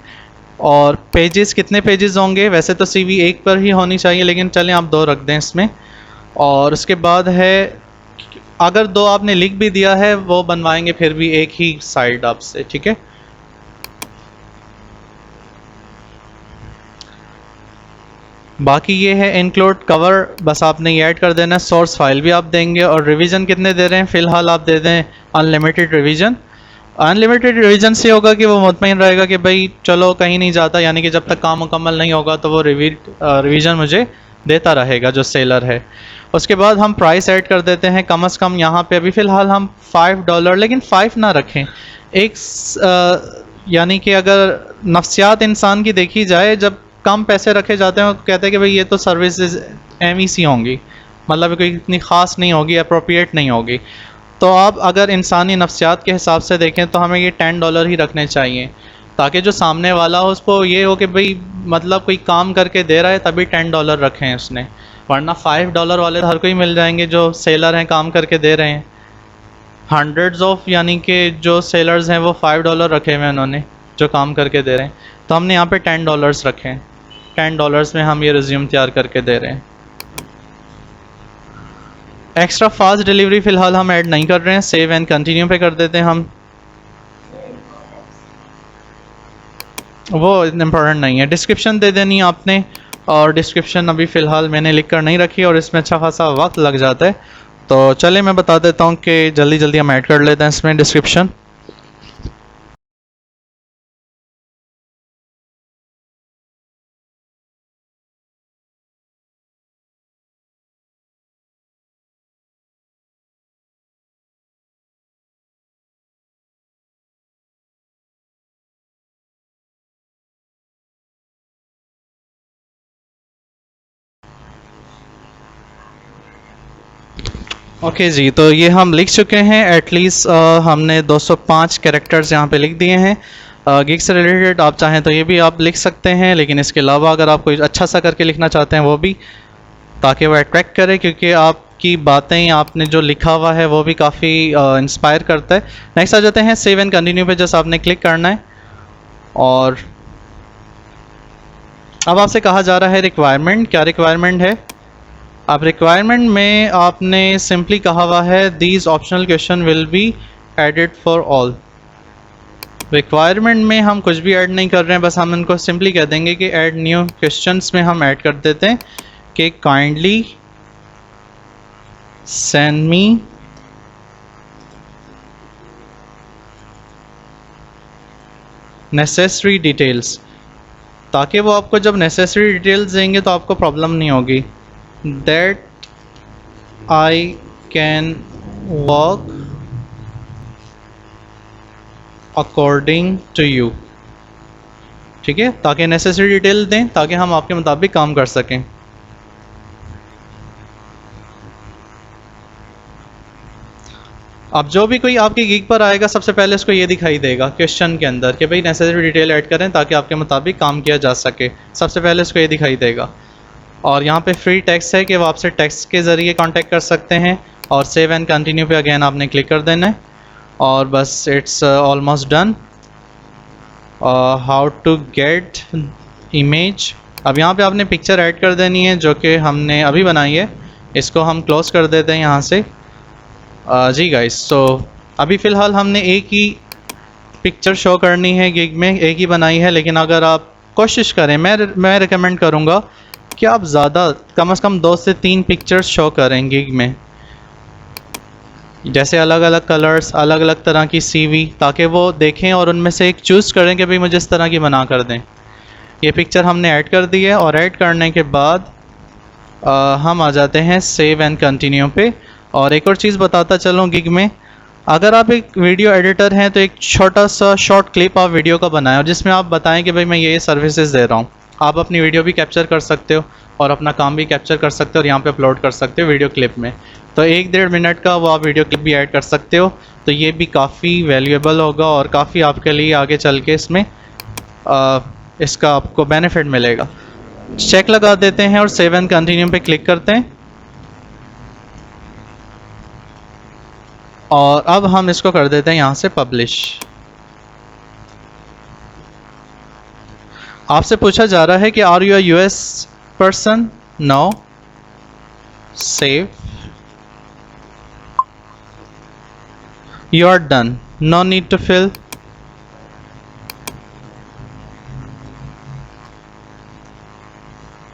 और पेजेस कितने पेजेस होंगे, वैसे तो सीवी एक पर ही होनी चाहिए, लेकिन चलें आप 2 रख दें इसमें। और उसके बाद है, अगर 2 आपने लिख भी दिया है वो बनवाएंगे फिर भी एक ही साइड आपसे, ठीक है। बाकी ये है इंक्लूड कवर, बस आपने ये ऐड कर देना है। सोर्स फाइल भी आप देंगे, और रिवीजन कितने दे रहे हैं, फ़िलहाल आप दे दें अनलिमिटेड रिवीजन। अनलिमिटेड रिवीजन से होगा कि वो मुतमईन रहेगा कि भाई चलो कहीं नहीं जाता, यानी कि जब तक काम मुकम्मल नहीं होगा तो वो रिवीजन मुझे देता रहेगा जो सेलर है। उसके बाद हम प्राइस ऐड कर देते हैं, कम से कम यहाँ पे अभी फ़िलहाल हम $5, लेकिन 5 ना रखें। यानी कि अगर नफ्सियात इंसान की देखी जाए, जब कम पैसे रखे जाते हैं वो कहते हैं कि भाई ये तो सर्विसेज एम होंगी, मतलब कोई इतनी ख़ास नहीं होगी, अप्रोप्रिएट नहीं होगी। तो आप अगर इंसानी नफ्सियात के हिसाब से देखें तो हमें ये $10 ही रखने चाहिए, ताकि जो सामने वाला हो उसको ये हो कि भाई मतलब कोई काम करके दे रहा है तभी $10 रखे हैं उसने, वरना $5 वाले हर कोई मिल जाएंगे जो सेलर हैं काम करके दे रहे हैं। हंड्रेड्स ऑफ यानी कि जो सेलर्स हैं वो $5 रखे हुए हैं उन्होंने, जो काम करके दे रहे हैं। तो हमने यहाँ पे $10 रखे हैं, $10 में हम ये रिज्यूम तैयार करके दे रहे हैं। एक्स्ट्रा फास्ट डिलीवरी फ़िलहाल हम ऐड नहीं कर रहे हैं, सेव एंड कंटिन्यू पे कर देते हैं हम, वो इम्पोर्टेंट नहीं है। डिस्क्रिप्शन दे देनी है आपने, और डिस्क्रिप्शन अभी फ़िलहाल मैंने लिख कर नहीं रखी और इसमें अच्छा खासा वक्त लग जाता है। तो चले मैं बता देता हूँ कि जल्दी जल्दी हम ऐड कर लेते हैं इसमें डिस्क्रिप्शन। ओके जी, तो ये हम लिख चुके हैं एटलीस्ट, हमने 205 कैरेक्टर्स यहाँ पे लिख दिए हैं। गिग से रिलेटेड आप चाहें तो ये भी आप लिख सकते हैं, लेकिन इसके अलावा अगर आप कोई अच्छा सा करके लिखना चाहते हैं वो भी, ताकि वो अट्रैक्ट करे, क्योंकि आपकी बातें आपने जो लिखा हुआ है वो भी काफ़ी इंस्पायर करता है। नेक्स्ट आ जाते हैं सेव एंड कंटिन्यू पे, जस्ट आपने क्लिक करना है। और अब आपसे कहा जा रहा है रिक्वायरमेंट, क्या रिक्वायरमेंट है। अब रिक्वायरमेंट में आपने सिंपली कहा हुआ है these optional question will be added for all. Requirement में हम कुछ भी ऐड नहीं कर रहे हैं, बस हम इनको सिंपली कह देंगे कि ऐड न्यू क्वेश्चंस में हम ऐड कर देते हैं कि kindly send me necessary details, ताकि वो आपको जब नेसेसरी डिटेल्स देंगे तो आपको प्रॉब्लम नहीं होगी। That I can work according to you, ठीक है, ताकि नेसेसरी डिटेल दें ताकि हम आपके मुताबिक काम कर सकें। अब जो भी कोई आपकी गिग पर आएगा सबसे पहले उसको ये दिखाई देगा क्वेश्चन के अंदर कि भाई नेसेसरी डिटेल ऐड करें ताकि आपके मुताबिक काम किया जा सके, सबसे पहले उसको ये दिखाई देगा। और यहाँ पे फ्री टेक्स्ट है कि वो आपसे टेक्स्ट के ज़रिए कांटेक्ट कर सकते हैं। और सेव एंड कंटिन्यू पे अगेन आपने क्लिक कर देना है, और बस it's almost done. How to get image, अब यहाँ पे आपने पिक्चर ऐड कर देनी है जो कि हमने अभी बनाई है, इसको हम क्लोज़ कर देते हैं यहाँ से। जी गाइस, तो अभी फ़िलहाल हमने एक ही पिक्चर शो करनी है गिग में, एक ही बनाई है, लेकिन अगर आप कोशिश करें, मैं रिकमेंड करूँगा कि आप ज़्यादा कम से कम 2 से 3 पिक्चर्स शो करें गिग में, जैसे अलग अलग कलर्स, अलग अलग तरह की सीवी, ताकि वो देखें और उनमें से एक चूज़ करें कि भाई मुझे इस तरह की बना कर दें। ये पिक्चर हमने ऐड कर दी है, और ऐड करने के बाद हम आ जाते हैं सेव एंड कंटिन्यू पे। और एक और चीज़ बताता चलूँ गिग में, अगर आप एक वीडियो एडिटर हैं तो एक छोटा सा शॉर्ट क्लिप आप वीडियो का बनाएं और जिसमें आप बताएं कि भाई मैं ये सर्विसेज दे रहा हूँ। आप अपनी वीडियो भी कैप्चर कर सकते हो और अपना काम भी कैप्चर कर सकते हो और यहाँ पे अपलोड कर सकते हो वीडियो क्लिप में। तो 1-1.5 मिनट का वो आप वीडियो क्लिप भी ऐड कर सकते हो, तो ये भी काफ़ी वैल्यूएबल होगा और काफ़ी आपके लिए आगे चल के इसमें इसका आपको बेनिफिट मिलेगा। चेक लगा देते हैं और सेव एंड कंटिन्यू पे क्लिक करते हैं, और अब हम इसको कर देते हैं यहाँ से पब्लिश। आपसे पूछा जा रहा है कि are you a US person? No. Save. You are done, no need to fill.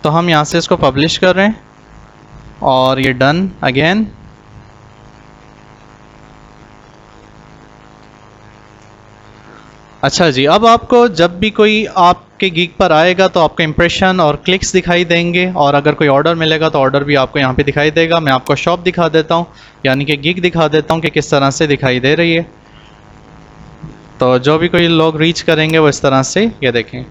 तो हम यहाँ से इसको पब्लिश कर रहे हैं और ये डन अगेन। अच्छा जी, अब आपको जब भी कोई आपके गिग पर आएगा तो आपको इंप्रेशन और क्लिक्स दिखाई देंगे, और अगर कोई ऑर्डर मिलेगा तो ऑर्डर भी आपको यहाँ पे दिखाई देगा। मैं आपको शॉप दिखा देता हूँ, यानी कि गिग दिखा देता हूँ कि किस तरह से दिखाई दे रही है। तो जो भी कोई लोग रीच करेंगे वो इस तरह से, ये देखें,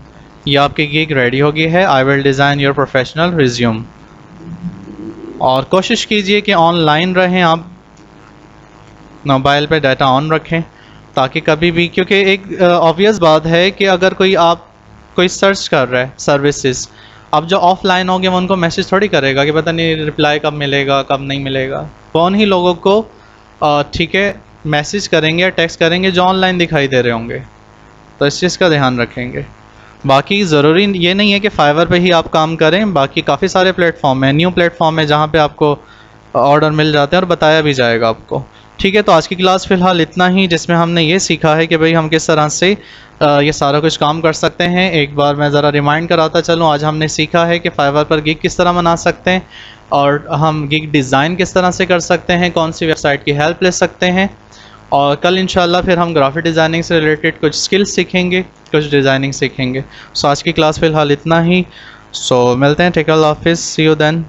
ये आपकी गिग रेडी हो गई है। I will design your professional resume. और कोशिश कीजिए कि ऑनलाइन रहें, आप मोबाइल पे डाटा ऑन रखें ताकि कभी भी, क्योंकि एक ऑब्वियस बात है कि अगर कोई सर्च कर रहा है सर्विसेज, अब जो ऑफलाइन होंगे वो उनको मैसेज थोड़ी करेगा कि पता नहीं रिप्लाई कब मिलेगा कब नहीं मिलेगा। कौन ही लोगों को ठीक है मैसेज करेंगे या टेक्स्ट करेंगे जो ऑनलाइन दिखाई दे रहे होंगे। तो इस चीज़ का ध्यान रखेंगे। बाकी ज़रूरी ये नहीं है कि फाइवर पे ही आप काम करें, बाकी काफ़ी सारे प्लेटफॉर्म हैं, न्यू प्लेटफॉर्म है जहाँ पे आपको ऑर्डर मिल जाते हैं और बताया भी जाएगा आपको। ठीक है, तो आज की क्लास फ़िलहाल इतना ही, जिसमें हमने ये सीखा है कि भाई हम किस तरह से ये सारा कुछ काम कर सकते हैं। एक बार मैं ज़रा रिमाइंड कराता चलूँ, आज हमने सीखा है कि फाइवर पर गिग किस तरह बना सकते हैं, और हम गिग डिज़ाइन किस तरह से कर सकते हैं, कौन सी वेबसाइट की हेल्प ले सकते हैं। और कल इंशाल्लाह फिर हम ग्राफिक डिज़ाइनिंग से रिलेटेड कुछ स्किल्स सीखेंगे, कुछ डिज़ाइनिंग सीखेंगे। सो आज की क्लास फ़िलहाल इतना ही। सो मिलते हैं, टेक केयर, अल्लाह हाफिज़, सी यू देन।